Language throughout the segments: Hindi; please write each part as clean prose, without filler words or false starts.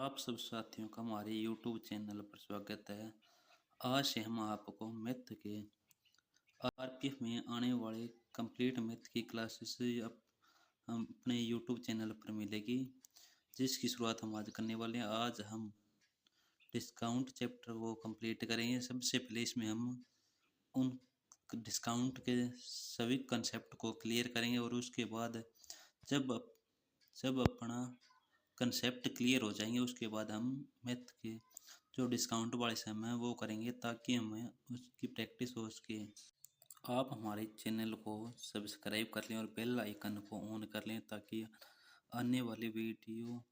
आप सब साथियों का हमारे YouTube चैनल पर स्वागत है। आज से हम आपको मैथ के आरपीएफ में आने वाले कंप्लीट मैथ की क्लासेस हम अपने YouTube चैनल पर मिलेगी, जिसकी शुरुआत हम आज करने वाले हैं। आज हम डिस्काउंट चैप्टर को कंप्लीट करेंगे। सबसे पहले इसमें हम उन डिस्काउंट के सभी कंसेप्ट को क्लियर करेंगे और उसके बाद जब जब अपना कंसेप्ट क्लियर हो जाएंगे उसके बाद हम मैथ के जो डिस्काउंट वाले सम हैं वो करेंगे, ताकि हमें उसकी प्रैक्टिस हो सके। आप हमारे चैनल को सब्सक्राइब कर लें और बेल आइकन को ऑन कर लें, ताकि आने वाली वीडियो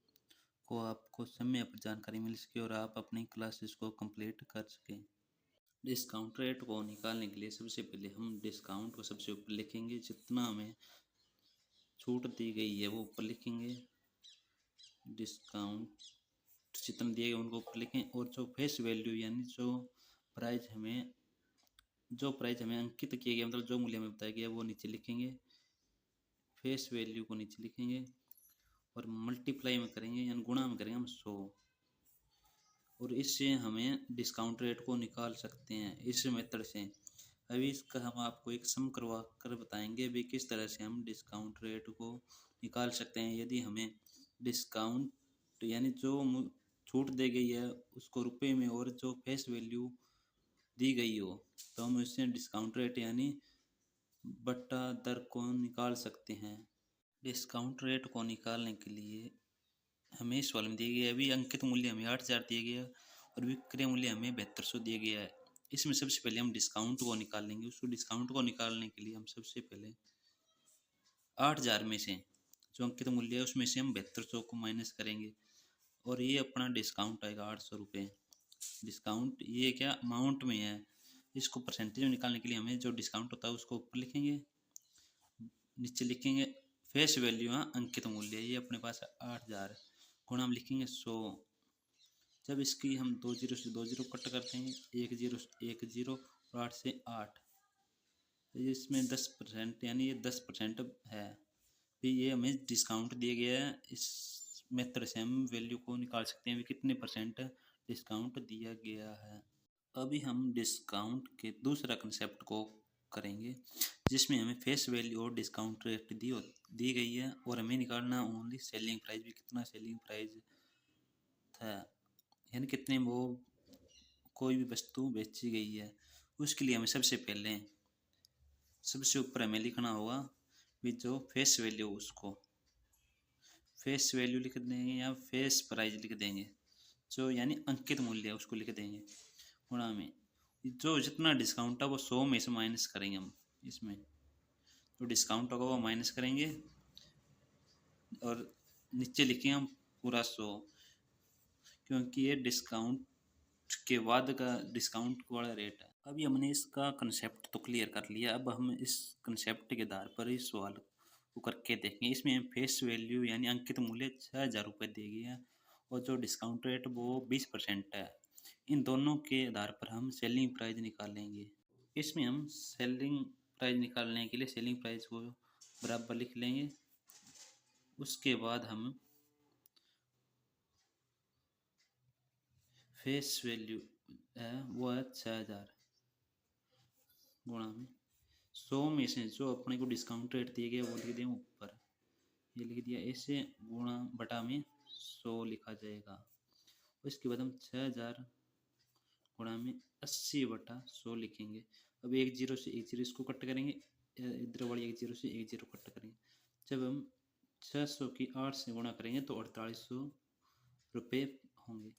को आपको समय पर जानकारी मिल सके और आप अपनी क्लासेस को कंप्लीट कर सकें। डिस्काउंट रेट को निकालने के लिए सबसे पहले हम डिस्काउंट को सबसे ऊपर लिखेंगे, जितना हमें छूट दी गई है वो ऊपर लिखेंगे। डिस्काउंट जितना दिए गए उनको ऊपर लिखें और जो फेस वैल्यू यानी जो प्राइस हमें अंकित किया गया, मतलब जो मूल्य हमें बताया गया वो नीचे लिखेंगे। फेस वैल्यू को नीचे लिखेंगे और मल्टीप्लाई में करेंगे यानी गुणा में करेंगे हम 100, और इससे हमें डिस्काउंट रेट को निकाल सकते हैं इस मेथड से। अभी इसका हम आपको एक सम करवा कर बताएंगे भी किस तरह से हम डिस्काउंट रेट को निकाल सकते हैं। यदि हमें डिस्काउंट यानी जो छूट दी गई है उसको रुपए में और जो फेस वैल्यू दी गई हो, तो हम इससे डिस्काउंट रेट यानी बट्टा दर को निकाल सकते हैं। डिस्काउंट रेट को निकालने के लिए हमें इस वाले में दिया गया है। अभी अंकित मूल्य हमें 8,000 दिया गया है और विक्रय मूल्य हमें 7200 दिया गया है। इसमें सबसे पहले हम डिस्काउंट को निकालेंगे। उसको डिस्काउंट को निकालने के लिए हम सबसे पहले 8,000 में से जो अंकित मूल्य है उसमें से हम 7200 को माइनस करेंगे और ये अपना डिस्काउंट आएगा 800 रुपये। डिस्काउंट ये क्या अमाउंट में है, इसको परसेंटेज में निकालने के लिए हमें जो डिस्काउंट होता है उसको ऊपर लिखेंगे, नीचे लिखेंगे फेस वैल्यू है अंकित मूल्य, ये अपने पास 8,000 गुणा हम लिखेंगे 100। जब इसकी हम 2 जीरो से 2 जीरो कट करते हैं, 1 जीरो और 8 से 8, इसमें 10% यानी ये 10% है। फिर ये हमें डिस्काउंट दिया गया है। इस मेथड से हम वैल्यू को निकाल सकते हैं भी कितने परसेंट डिस्काउंट दिया गया है। अभी हम डिस्काउंट के दूसरा कंसेप्ट को करेंगे, जिसमें हमें फेस वैल्यू और डिस्काउंट रेट दी गई है और हमें निकालना ओनली सेलिंग प्राइस भी कितना सेलिंग प्राइस था, यानी कितने वो कोई भी वस्तु बेची गई है। उसके लिए हमें सबसे ऊपर हमें लिखना होगा भी जो फेस वैल्यू, उसको फेस वैल्यू लिख देंगे या फेस प्राइस लिख देंगे, जो यानी अंकित मूल्य है उसको लिख देंगे गुणा में जो जितना डिस्काउंट है वो 100 में से माइनस करेंगे। हम इसमें जो डिस्काउंट होगा वो माइनस करेंगे और नीचे लिखेंगे हम पूरा 100, क्योंकि ये डिस्काउंट के बाद का डिस्काउंट वाला रेट है। अभी हमने इसका कंसेप्ट तो क्लियर कर लिया। अब हम इस कंसेप्ट के आधार पर इस सवाल को करके देखेंगे। इसमें फेस वैल्यू यानी अंकित मूल्य 6,000 रुपये दी गई है और जो डिस्काउंट रेट वो 20% है। इन दोनों के आधार पर हम सेलिंग प्राइस निकालेंगे। इसमें हम सेलिंग प्राइस निकालने के लिए सेलिंग प्राइस को बराबर लिख लेंगे। उसके बाद हम फेस वैल्यू है वो है 6,000 गुणा में 100 में से जो अपने को डिस्काउंट रेट दिए गए वो लिख दें ऊपर, ये लिख दिया। ऐसे गुणा बटा में 100 लिखा जाएगा। उसके बाद हम 6,000 गुणा में 80/100 लिखेंगे। अब 1 जीरो से 1 जीरो इसको कट करेंगे, इधर वाली 1 जीरो से 1 जीरो कट करेंगे। जब हम 600 की 8 से गुणा करेंगे तो 4800 रुपये होंगे।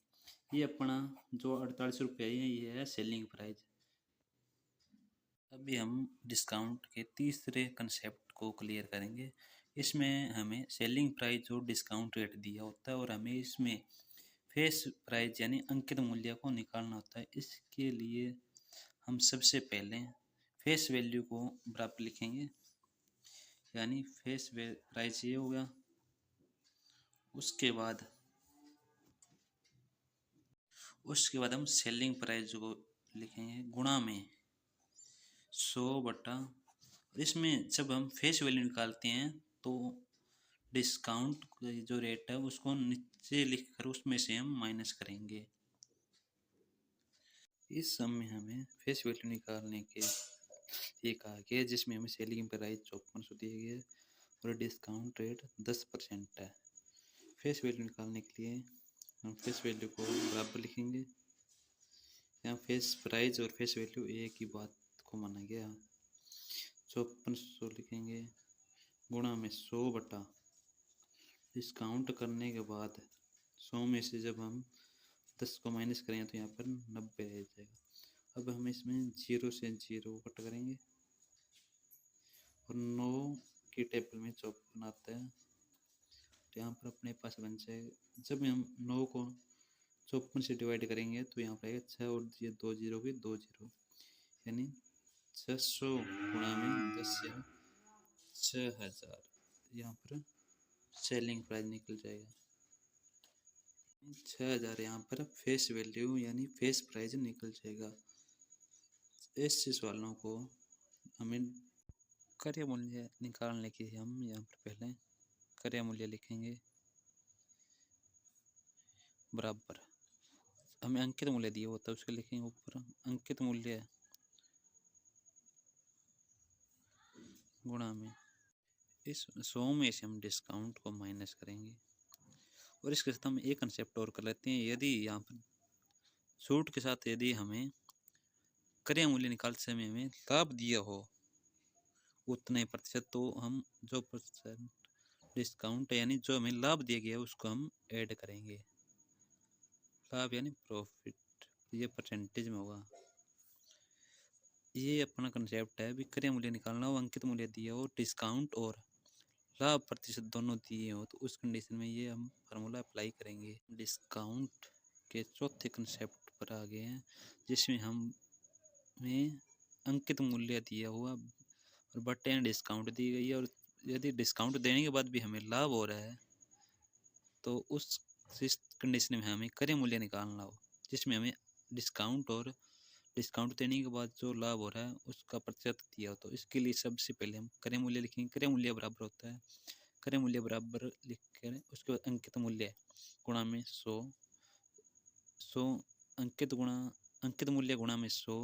ये अपना जो 4800 रुपये है ये है सेलिंग प्राइस। अभी हम डिस्काउंट के तीसरे कंसेप्ट को क्लियर करेंगे। इसमें हमें सेलिंग प्राइस और डिस्काउंट रेट दिया होता है और हमें इसमें फेस प्राइस यानी अंकित मूल्य को निकालना होता है। इसके लिए हम सबसे पहले फेस वैल्यू को बराबर लिखेंगे, यानी फेस प्राइस ये हो गया। उसके बाद हम सेलिंग प्राइस को लिखेंगे गुणा में 100/, इसमें जब हम फेस वैल्यू निकालते हैं तो डिस्काउंट जो रेट है उसको नीचे लिख कर उसमें से हम माइनस करेंगे। इस सम में हमें फेस वैल्यू निकालने के ये कहा गया, जिसमें हमें सेलिंग प्राइस 5400 दिए गए और डिस्काउंट रेट 10% है। फेस वैल्यू निकालने के लिए हम फेस वैल्यू को बराबर लिखेंगे। यहाँ फेस प्राइस और फेस वैल्यू एक ही बात को माना गया। 5400 लिखेंगे गुणा में 100 बटा डिस्काउंट करने के बाद 100 में से जब हम 10 को माइनस करेंगे तो यहाँ पर 90 रह जाएगा। अब हम इसमें 0 से 0 कट करेंगे और 9 की टेबल में 54 आता है तो यहाँ पर अपने पास बन जाएगा। जब हम 9 को 54 से डिवाइड करेंगे तो यहाँ पर आएगा 6 और ये 2 जीरो के 2 जीरो, यानी 600 गुणा में 10 यानी 6000। यहाँ पर सेलिंग प्राइस निकल जाएगा 6000। यहाँ पर फेस वैल्यू यानी फेस प्राइस निकल जाएगा। ऐसे सवालों को हमें क्रय मूल्य निकालने के लिए हम यहाँ पर पहले क्रय मूल्य लिखेंगे बराबर, हमें अंकित मूल्य दिया होता है उसके लिखेंगे ऊपर अंकित मूल्य गुणा में इस 100 में से हम डिस्काउंट को माइनस करेंगे। और इसके साथ हम एक कंसेप्ट और कर लेते हैं। यदि यहाँ पर छूट के साथ यदि हमें क्रय मूल्य निकालते समय हमें लाभ दिया हो उतने प्रतिशत, तो हम जो परसेंट डिस्काउंट यानी जो हमें लाभ दिया गया है उसको हम ऐड करेंगे। लाभ यानी प्रॉफिट, ये परसेंटेज में होगा। ये अपना कंसेप्ट है। अभी क्रय मूल्य निकालना हो, अंकित मूल्य दिया हो, डिस्काउंट और लाभ प्रतिशत दोनों दिए हो, तो उस कंडीशन में ये हम फार्मूला अप्लाई करेंगे। डिस्काउंट के चौथे कंसेप्ट पर आ गए हैं, जिसमें हमें अंकित मूल्य दिया हुआ और बटे डिस्काउंट दी गई है, और यदि डिस्काउंट देने के बाद भी हमें लाभ हो रहा है तो उस कंडीशन में हमें क्रय मूल्य निकालना हो, जिसमें हमें डिस्काउंट और डिस्काउंट देने के बाद जो लाभ हो रहा है उसका प्रतिशत दिया हो। तो इसके लिए सबसे पहले हम क्रय मूल्य लिखेंगे। क्रय मूल्य बराबर होता है, क्रय मूल्य बराबर लिख कर उसके बाद अंकित मूल्य गुणा में 100 अंकित मूल्य गुणा में 100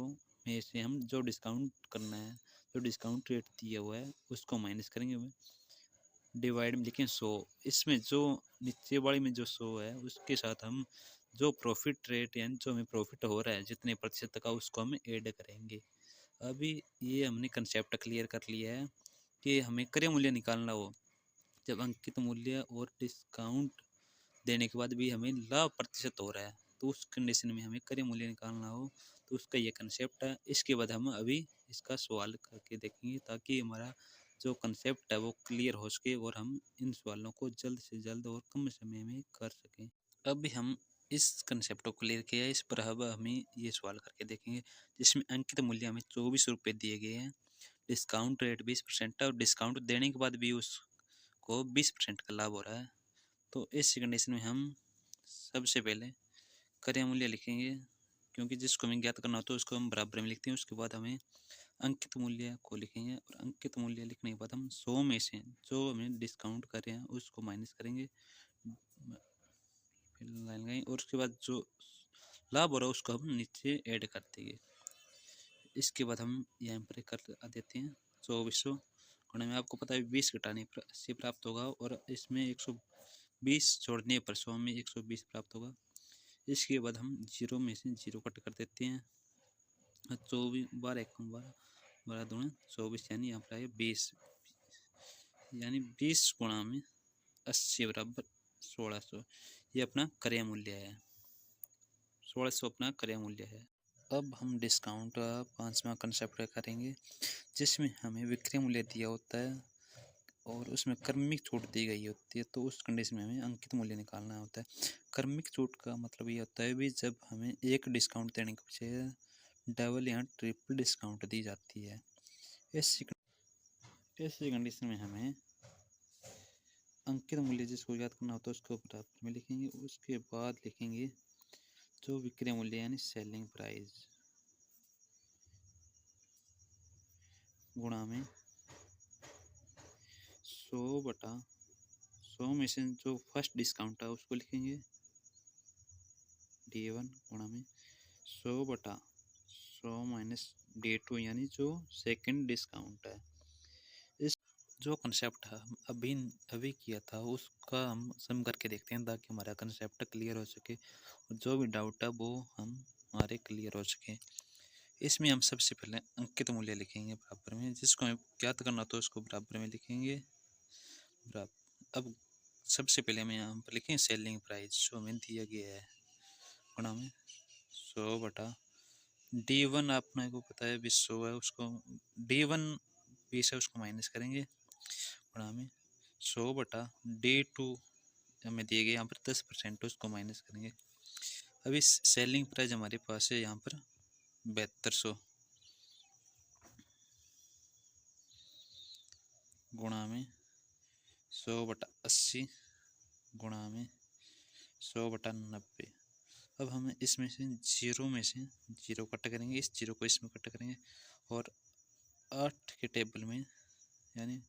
में से हम जो डिस्काउंट करना है, जो डिस्काउंट रेट दिया हुआ है उसको माइनस करेंगे, डिवाइड में लिखें 100। इसमें जो नीचे वाली में जो 100 है उसके साथ हम जो प्रॉफिट रेट यानी जो हमें प्रॉफिट हो रहा है जितने प्रतिशत का उसको हम ऐड करेंगे। अभी ये हमने कंसेप्ट क्लियर कर लिया है कि हमें क्रय मूल्य निकालना हो जब अंकित मूल्य और डिस्काउंट देने के बाद भी हमें लाभ प्रतिशत हो रहा है, तो उस कंडीशन में हमें क्रय मूल्य निकालना हो, तो उसका ये कंसेप्ट है। इसके बाद हम अभी इसका सवाल करके देखेंगे ताकि हमारा जो कंसेप्ट है वो क्लियर हो सके और हम इन सवालों को जल्द से जल्द और कम समय में कर सकें। अभी हम इस कंसेप्ट को क्लियर किया, इस पर अब हमें ये सवाल करके देखेंगे, जिसमें अंकित मूल्य हमें 24 रुपये दिए गए हैं, डिस्काउंट रेट 20% है और डिस्काउंट देने के बाद भी उसको 20% का लाभ हो रहा है। तो इस कंडीशन में हम सबसे पहले क्रय मूल्य लिखेंगे, क्योंकि जिसको हमें ज्ञात करना होता है उसको हम बराबर में लिखते हैं। उसके बाद हमें अंकित मूल्य को लिखेंगे और अंकित मूल्य लिखने के बाद हम 100 में से जो हमें डिस्काउंट कर रहे हैं उसको माइनस करेंगे, फिर लाइन लगाएंगे और उसके बाद जो लाभ हो रहा है उसको हम नीचे ऐड कर देंगे। इसके बाद हम यहाँ पर कर देते हैं 2400 गुणा में, आपको पता है 20 घटाने पर 80 प्राप्त होगा और इसमें 120 जोड़ने पर 100 में 120 प्राप्त होगा। इसके बाद हम 0 में से 0 कट कर देते हैं। 24 12 1 12 12 दूना 24 यानी यहाँ पर आए 20, यानी 20 गुणा में 80 बराबर 1600। ये अपना क्रय मूल्य है, 1600 अपना क्रय मूल्य है। अब हम डिस्काउंट का 5वां कंसेप्ट करेंगे, जिसमें हमें विक्रय मूल्य दिया होता है और उसमें क्रमिक छूट दी गई होती है, तो उस कंडीशन में हमें अंकित मूल्य निकालना होता है। क्रमिक छूट का मतलब ये होता है भी जब हमें एक डिस्काउंट देने के पीछे डबल या ट्रिपल डिस्काउंट दी जाती है। ऐसी कंडीशन में हमें अंकित मूल्य जिसको याद करना होता है उसको बराबर में लिखेंगे। उसके बाद लिखेंगे जो विक्रय मूल्य यानी सेलिंग प्राइस गुणा में 100 बटा 100 में से जो फर्स्ट डिस्काउंट है उसको लिखेंगे D1 गुणा में 100/100 माइनस D2 यानी जो सेकंड डिस्काउंट है। इस जो कंसेप्ट हम अभी किया था उसका हम सम करके देखते हैं ताकि हमारा कंसेप्ट क्लियर हो सके और जो भी डाउट है वो हमारे क्लियर हो सके। इसमें हम सबसे पहले अंकित मूल्य लिखेंगे बराबर में, जिसको हमें ज्ञात करना तो उसको बराबर में लिखेंगे बराबर। अब सबसे पहले हमें यहाँ पर लिखेंगे सेलिंग प्राइस जो हमें दिया गया है गुणा में 100/D1 आपने को पता है 20 है, उसको D1 20 है उसको माइनस करेंगे गुणा में 100/D2 हमें दिए गए यहाँ पर 10% उसको माइनस करेंगे। अभी सेलिंग प्राइस हमारे पास है यहाँ पर 7200 गुणा में 100/80 गुणा में 100/90। अब हम इसमें से जीरो कट करेंगे, इस जीरो को इसमें कट करेंगे और 8 के टेबल में यानी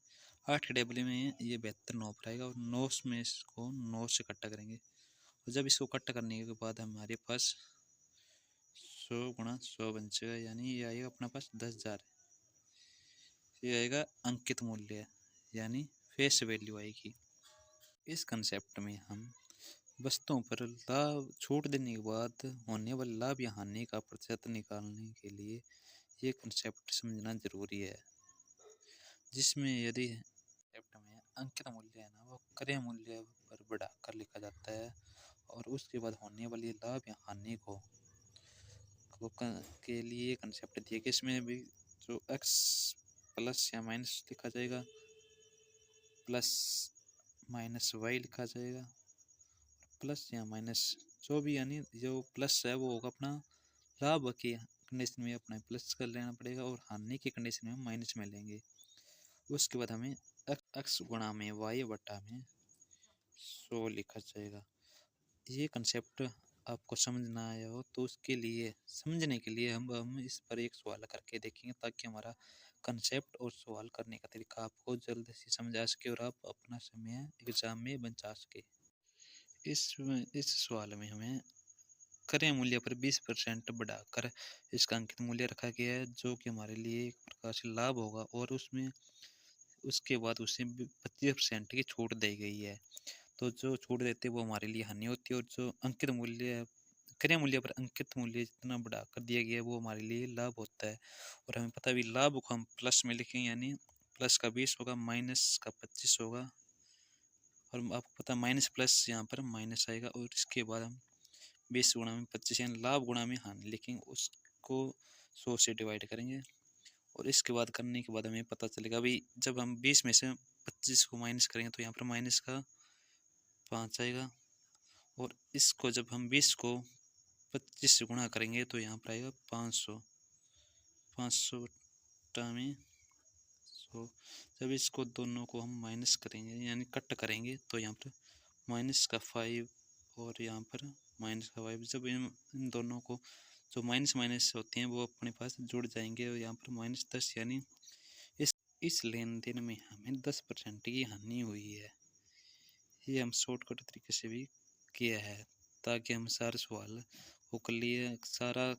8 के टेबल में ये 72 9 पर आएगा और 9 में इसको 9 से कट्टा करेंगे और जब इसको कट्टा करने के बाद हमारे पास 100 × 100 बन जाएगा यानी ये आएगा अपना पास 10,000। ये आएगा अंकित मूल्य यानी फेस वैल्यू आएगी। इस कंसेप्ट में हम वस्तुओं पर लाभ छूट देने के बाद होने वाले लाभ या हानि का प्रतिशत निकालने के लिए ये कंसेप्ट समझना जरूरी है, जिसमें यदि कंसेप्ट में अंकित मूल्य है ना वो क्रय मूल्य पर बढ़ाकर लिखा जाता है और उसके बाद होने वाली लाभ या हानि को के लिए कंसेप्ट दिया कि इसमें भी जो x प्लस या माइनस लिखा जाएगा प्लस माइनस वाई लिखा जाएगा प्लस या माइनस जो भी यानी जो प्लस है वो होगा अपना लाभ की कंडीशन में अपना प्लस कर लेना पड़ेगा और हानि की कंडीशन में माइनस में लेंगे। उसके बाद हमें x गुणा में y बटा में 100 लिखा जाएगा। ये कंसेप्ट आपको समझना आया हो तो उसके लिए समझने के लिए हम इस पर एक सवाल करके देखेंगे ताकि हमारा कंसेप्ट और सवाल करने का तरीका आपको जल्द से समझ आ सके और आप अपना समय एग्जाम में बचा सके। इस सवाल में हमें क्रय मूल्य पर 20% बढ़ाकर इसका अंकित मूल्य रखा गया है जो कि हमारे लिए एक प्रकार से लाभ होगा और उसमें उसके बाद उसे 25% की छूट दी गई है। तो जो छूट देते हैं वो हमारे लिए हानि होती है और जो अंकित मूल्य क्रय मूल्य पर अंकित मूल्य जितना बढ़ाकर दिया गया है वो हमारे लिए लाभ होता है। और हमें पता भी लाभ को हम प्लस में लिखेंगे यानी प्लस का 20 होगा माइनस का 25 होगा और आपको पता माइनस प्लस यहाँ पर माइनस आएगा और इसके बाद हम 20 गुणा में 25 यानी लाभ गुणा में हानि लिखेंगे, उसको 100 से डिवाइड करेंगे और इसके बाद करने के बाद हमें पता चलेगा अभी जब हम 20 में से 25 को माइनस करेंगे तो यहाँ पर माइनस का 5 आएगा और इसको जब हम 20 को 25 से गुणा करेंगे तो यहाँ पर आएगा 500 में 100। जब इसको दोनों को हम माइनस करेंगे यानी कट करेंगे तो यहाँ पर माइनस का 5 और यहाँ पर माइनस का 5। जब इन दोनों को जो माइनस माइनस होते हैं वो अपने पास जुड़ जाएंगे और यहाँ पर -10 यानी इस लेन देन में हमें 10% की हानि हुई है। ये हम शॉर्टकट तरीके से भी किया है ताकि हम सारे सवाल को क्लियर सारा